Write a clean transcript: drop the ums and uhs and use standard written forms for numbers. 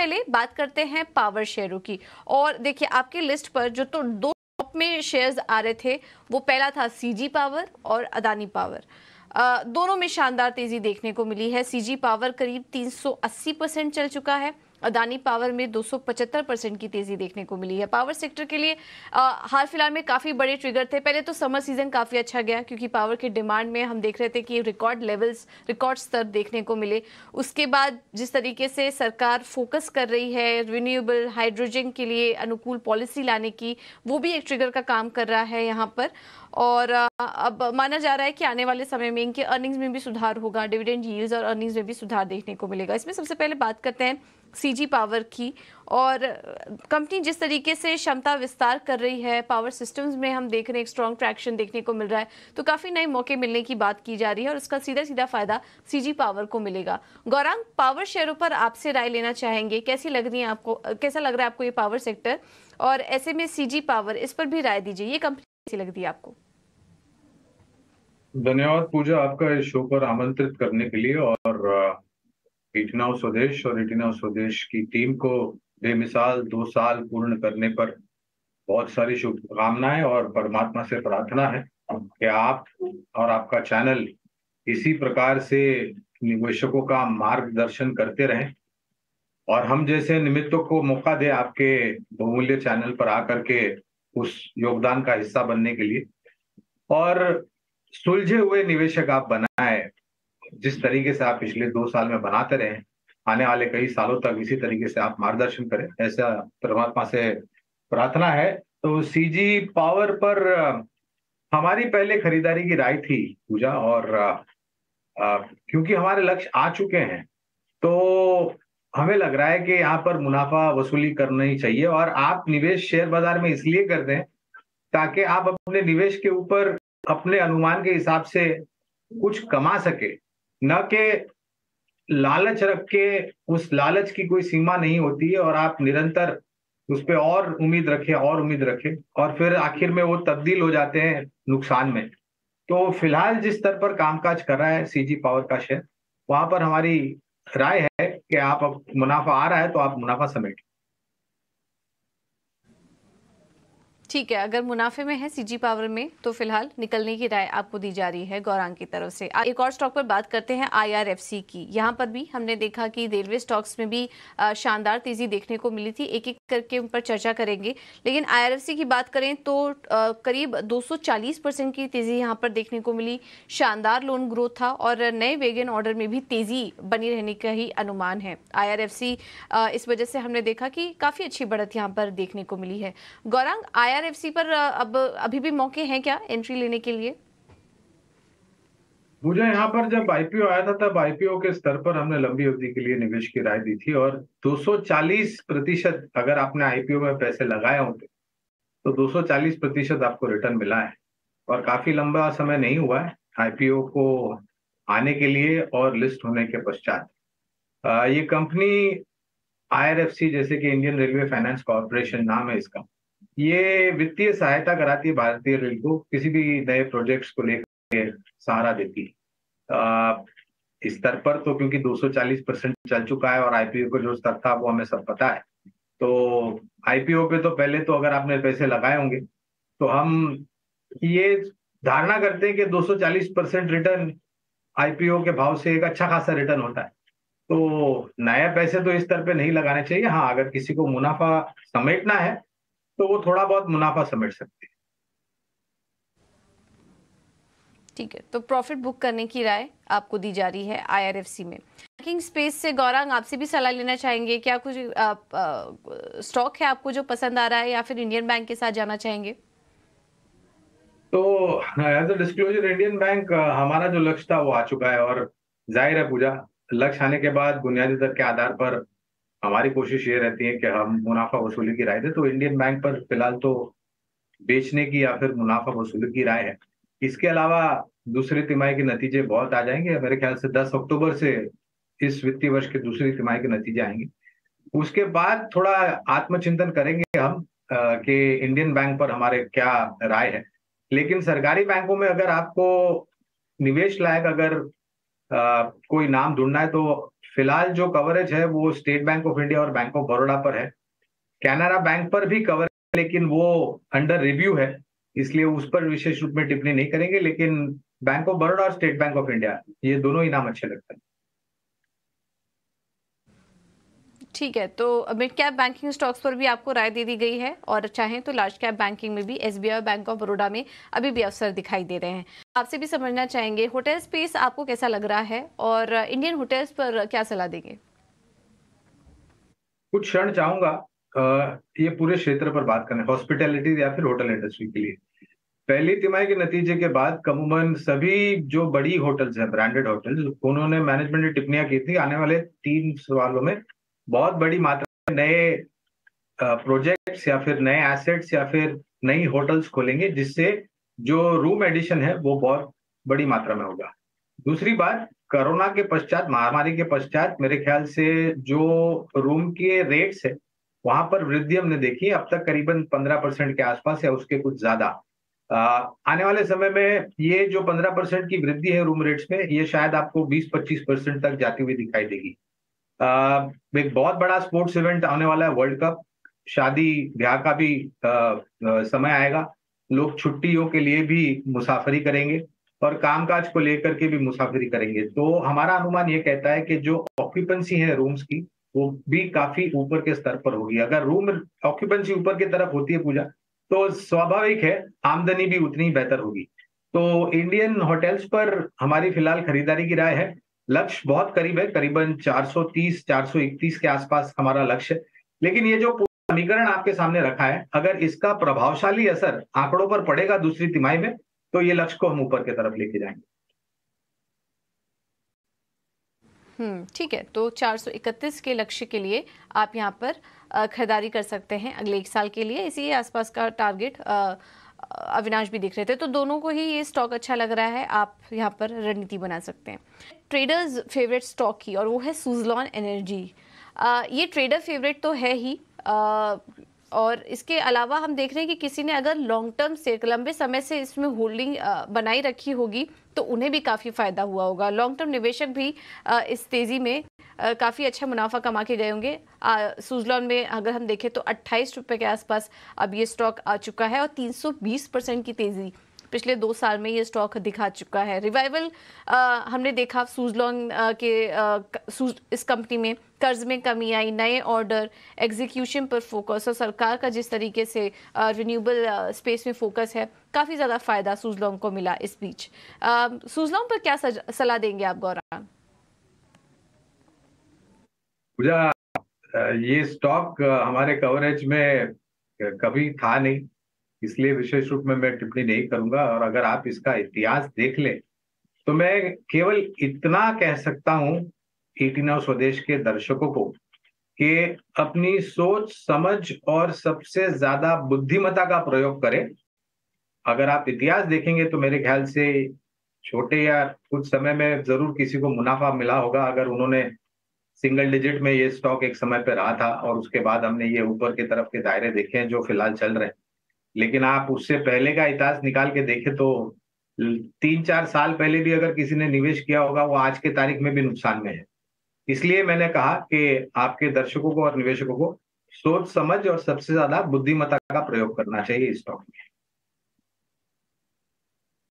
पहले बात करते हैं पावर शेयरों की। और देखिए आपकी लिस्ट पर जो तो दो टॉप में शेयर्स आ रहे थे, वो पहला था सीजी पावर और अदानी पावर। दोनों में शानदार तेजी देखने को मिली है। सीजी पावर करीब 380% चल चुका है, अदानी पावर में 275% की तेजी देखने को मिली है। पावर सेक्टर के लिए हाल फिलहाल में काफी बड़े ट्रिगर थे। पहले तो समर सीजन काफी अच्छा गया क्योंकि पावर की डिमांड में हम देख रहे थे कि रिकॉर्ड लेवल्स, रिकॉर्ड स्तर देखने को मिले। उसके बाद जिस तरीके से सरकार फोकस कर रही है रिन्यूएबल हाइड्रोजन के लिए अनुकूल पॉलिसी लाने की, वो भी एक ट्रिगर का काम कर रहा है यहाँ पर। और अब माना जा रहा है कि आने वाले समय में इनके अर्निंग्स में भी सुधार होगा, डिविडेंड यील्ड्स और अर्निंग्स में भी सुधार देखने को मिलेगा। इसमें सबसे पहले बात करते हैं सीजी पावर की। और कंपनी जिस तरीके से क्षमता विस्तार कर रही है, पावर सिस्टम्स में हम देख रहे हैं एक स्ट्रॉन्ग ट्रैक्शन देखने को मिल रहा है, तो काफी नए मौके मिलने की बात की जा रही है और उसका सीधा सीधा फायदा सीजी पावर को मिलेगा। गौरांग, पावर शेयरों पर आपसे राय लेना चाहेंगे, कैसी लग रही है आपको, कैसा लग रहा है आपको ये पावर सेक्टर, और ऐसे में सीजी पावर, इस पर भी राय दीजिए, ये कंपनी कैसी लग रही है आपको? धन्यवाद पूजा, आपका इस शो पर आमंत्रित करने के लिए। और इटिनाउ स्वदेश और इटिनाउ स्वदेश की टीम को बेमिसाल 2 साल पूर्ण करने पर बहुत सारी शुभकामनाएं और परमात्मा से प्रार्थना है कि आप और आपका चैनल इसी प्रकार से निवेशकों का मार्गदर्शन करते रहें और हम जैसे निमित्तों को मौका दे आपके बहुमूल्य चैनल पर आकर के उस योगदान का हिस्सा बनने के लिए। और सुलझे हुए निवेशक आप बनाए, जिस तरीके से आप पिछले 2 साल में बनाते रहे, आने वाले कई सालों तक इसी तरीके से आप मार्गदर्शन करें, ऐसा परमात्मा से प्रार्थना है। तो सीजी पावर पर हमारी पहले खरीदारी की राय थी पूजा, और क्योंकि हमारे लक्ष्य आ चुके हैं तो हमें लग रहा है कि यहाँ पर मुनाफा वसूली करना ही चाहिए। और आप निवेश शेयर बाजार में इसलिए करते हैं ताकि आप अपने निवेश के ऊपर अपने अनुमान के हिसाब से कुछ कमा सके, न कि लालच रख के। उस लालच की कोई सीमा नहीं होती है और आप निरंतर उस पर और उम्मीद रखें और उम्मीद रखें और फिर आखिर में वो तब्दील हो जाते हैं नुकसान में। तो फिलहाल जिस स्तर पर कामकाज कर रहा है सीजी पावर का शेयर, वहां पर हमारी राय है कि आप अब मुनाफा आ रहा है तो आप मुनाफा समेट। ठीक है, अगर मुनाफे में है सीजी पावर में तो फिलहाल निकलने की राय आपको दी जा रही है गौरांग की तरफ से। एक और स्टॉक पर बात करते हैं आईआरएफसी की। यहाँ पर भी हमने देखा कि रेलवे स्टॉक्स में भी शानदार तेजी देखने को मिली थी, एक एक करके उन पर चर्चा करेंगे। लेकिन आईआरएफसी की बात करें तो करीब 240% की तेजी यहाँ पर देखने को मिली। शानदार लोन ग्रोथ था और नए वैगन ऑर्डर में भी तेजी बनी रहने का ही अनुमान है आईआरएफसी। इस वजह से हमने देखा कि काफी अच्छी बढ़त यहाँ पर देखने को मिली है। गौरांग, आईआरएफसी पर अब अभी भी मौके हैं क्या एंट्री लेने के लिए? मुझे यहाँ पर जब आईपीओ आया था तब आईपीओ के स्तर पर हमने लंबी अवधि के लिए निवेश की राय दी थी और 240% अगर आपने आईपीओ में पैसे लगाए होंगे तो 240% आपको रिटर्न मिला है। और काफी लंबा समय नहीं हुआ है आईपीओ को आने के लिए और लिस्ट होने के पश्चात। ये कंपनी आईआरएफसी, जैसे कि इंडियन रेलवे फाइनेंस कॉर्पोरेशन नाम है इसका, ये वित्तीय सहायता कराती है भारतीय रेल को, किसी भी नए प्रोजेक्ट्स को लेकर सहारा देती है। इस स्तर पर तो क्योंकि 240% चल चुका है और आईपीओ का जो स्तर था वो हमें सब पता है, तो आईपीओ पे तो पहले तो अगर आपने पैसे लगाए होंगे तो हम ये धारणा करते हैं कि 240% रिटर्न आईपीओ के भाव से एक अच्छा खासा रिटर्न होता है। तो नए पैसे तो इस स्तर पे नहीं लगाने चाहिए। हाँ, अगर किसी को मुनाफा समेटना है तो वो थोड़ा बहुत मुनाफा समेट सकते हैं। ठीक है, तो प्रॉफिट बुक करने की राय आपको दी जा रही है आईआरएफसी में। बैंकिंग स्पेस से गौरांग आपसे भी सलाह लेना चाहेंगे, क्या कुछ स्टॉक है आपको जो पसंद आ रहा है या फिर इंडियन बैंक के साथ जाना चाहेंगे? तो as a disclosure, Indian bank हमारा जो लक्ष्य था वो आ चुका है। और जाहिर है पूजा, लक्ष्य आने के बाद बुनियादी दर के आधार पर हमारी कोशिश ये रहती है कि हम मुनाफा वसूली की राय दें। तो इंडियन बैंक पर फिलहाल तो बेचने की या फिर मुनाफा वसूली की राय है। इसके अलावा दूसरी तिमाही के नतीजे बहुत आ जाएंगे, मेरे ख्याल से 10 अक्टूबर से इस वित्तीय वर्ष के दूसरी तिमाही के नतीजे आएंगे। उसके बाद थोड़ा आत्मचिंतन करेंगे हम कि इंडियन बैंक पर हमारे क्या राय है। लेकिन सरकारी बैंकों में अगर आपको निवेश लायक अगर कोई नाम ढूंढना है तो फिलहाल जो कवरेज है वो स्टेट बैंक ऑफ इंडिया और बैंक ऑफ बड़ौदा पर है। कैनरा बैंक पर भी कवर है, लेकिन वो अंडर रिव्यू है, इसलिए उस पर विशेष रूप में टिप्पणी नहीं करेंगे। लेकिन बैंक ऑफ बड़ौदा और स्टेट बैंक ऑफ इंडिया, ये दोनों ही नाम अच्छे लगते हैं। ठीक है, तो मिड कैप बैंकिंग स्टॉक्स पर भी आपको राय दे दी गई है, और चाहें तो लार्ज कैप बैंकिंग में भी एसबीआई, बैंक ऑफ बड़ौदा में अभी भी अवसर दिखाई दे रहे हैं। आपसे भी समझना चाहेंगे होटल स्पेस आपको कैसा लग रहा है, और इंडियन होटल्स पर क्या सलाह देंगे? कुछ क्षण चाहूंगा ये पूरे क्षेत्र पर बात करना, हॉस्पिटैलिटी या फिर होटल इंडस्ट्री के लिए। पहली तिमाही के नतीजे के बाद कमूमन सभी जो बड़ी होटल्स हैं, ब्रांडेड होटल्स, उन्होंने मैनेजमेंट ने टिप्पणियां की थी आने वाले 3 सालों में बहुत बड़ी मात्रा में नए प्रोजेक्ट्स या फिर नए एसेट्स या फिर नई होटल्स खोलेंगे, जिससे जो रूम एडिशन है वो बहुत बड़ी मात्रा में होगा। दूसरी बात, कोरोना के पश्चात, महामारी के पश्चात मेरे ख्याल से जो रूम के रेट्स है वहां पर वृद्धि हमने देखी है, अब तक करीबन 15% के आसपास या उसके कुछ ज्यादा। आने वाले समय में ये जो 15% की वृद्धि है रूम रेट्स में, ये शायद आपको 20-25% तक जाती हुई दिखाई देगी। एक बहुत बड़ा स्पोर्ट्स इवेंट आने वाला है, वर्ल्ड कप, शादी ब्याह का भी समय आएगा, लोग छुट्टियों के लिए भी मुसाफरी करेंगे और कामकाज को लेकर के भी मुसाफरी करेंगे। तो हमारा अनुमान ये कहता है कि जो ऑक्यूपेंसी है रूम्स की, वो भी काफी ऊपर के स्तर पर होगी। अगर रूम ऑक्यूपेंसी ऊपर की तरफ होती है पूजा, तो स्वाभाविक है आमदनी भी उतनी बेहतर होगी। तो इंडियन होटल्स पर हमारी फिलहाल खरीदारी की राय है। लक्ष्य बहुत करीब है, करीबन 430-431 के आसपास हमारा लक्ष्य है। लेकिन ये जो समीकरण आपके सामने रखा है, अगर इसका प्रभावशाली असर आंकड़ों पर पड़ेगा दूसरी तिमाही में, तो ये लक्ष्य को हम ऊपर की तरफ लेके जाएंगे। ठीक है, तो 431 के लक्ष्य के लिए आप यहाँ पर खरीदारी कर सकते हैं अगले 1 साल के लिए। इसी आसपास का टारगेट अविनाश भी दिख रहे थे, तो दोनों को ही ये स्टॉक अच्छा लग रहा है, आप यहाँ पर रणनीति बना सकते हैं। ट्रेडर्स फेवरेट स्टॉक की, और वो है सुजलॉन एनर्जी। ये ट्रेडर फेवरेट तो है ही, और इसके अलावा हम देख रहे हैं कि किसी ने अगर लॉन्ग टर्म से लंबे समय से इसमें होल्डिंग बनाई रखी होगी तो उन्हें भी काफ़ी फायदा हुआ होगा। लॉन्ग टर्म निवेशक भी इस तेज़ी में काफ़ी अच्छा मुनाफा कमा के गए होंगे। सुजलॉन में अगर हम देखें तो 28 रुपये के आसपास अब ये स्टॉक आ चुका है, और 320% की तेज़ी पिछले 2 साल में ये स्टॉक दिखा चुका है। रिवाइवल हमने देखा सुजलॉन इस कंपनी में कर्ज में कमी आई, नए ऑर्डर, एग्जीक्यूशन पर फोकस, और सरकार का जिस तरीके से रिन्यूएबल स्पेस में फोकस है, काफ़ी ज़्यादा फायदा सुजलॉन को मिला इस बीच। सुजलॉन पर क्या सलाह देंगे आप गौरांग? पूजा, ये स्टॉक हमारे कवरेज में कभी था नहीं, इसलिए विशेष रूप में मैं टिप्पणी नहीं करूंगा। और अगर आप इसका इतिहास देख लें तो मैं केवल इतना कह सकता हूं 89 स्वदेश के दर्शकों को कि अपनी सोच समझ और सबसे ज्यादा बुद्धिमत्ता का प्रयोग करें। अगर आप इतिहास देखेंगे तो मेरे ख्याल से छोटे या कुछ समय में जरूर किसी को मुनाफा मिला होगा, अगर उन्होंने सिंगल डिजिट में ये स्टॉक एक समय पे रहा था, और उसके बाद हमने ये ऊपर की तरफ के दायरे देखे हैं जो फिलहाल चल रहे हैं। लेकिन आप उससे पहले का इतिहास निकाल के देखें तो 3-4 साल पहले भी अगर किसी ने निवेश किया होगा, वो आज के तारीख में भी नुकसान में है। इसलिए मैंने कहा कि आपके दर्शकों को और निवेशकों को सोच समझ और सबसे ज्यादा बुद्धिमत्ता का प्रयोग करना चाहिए इस स्टॉक में।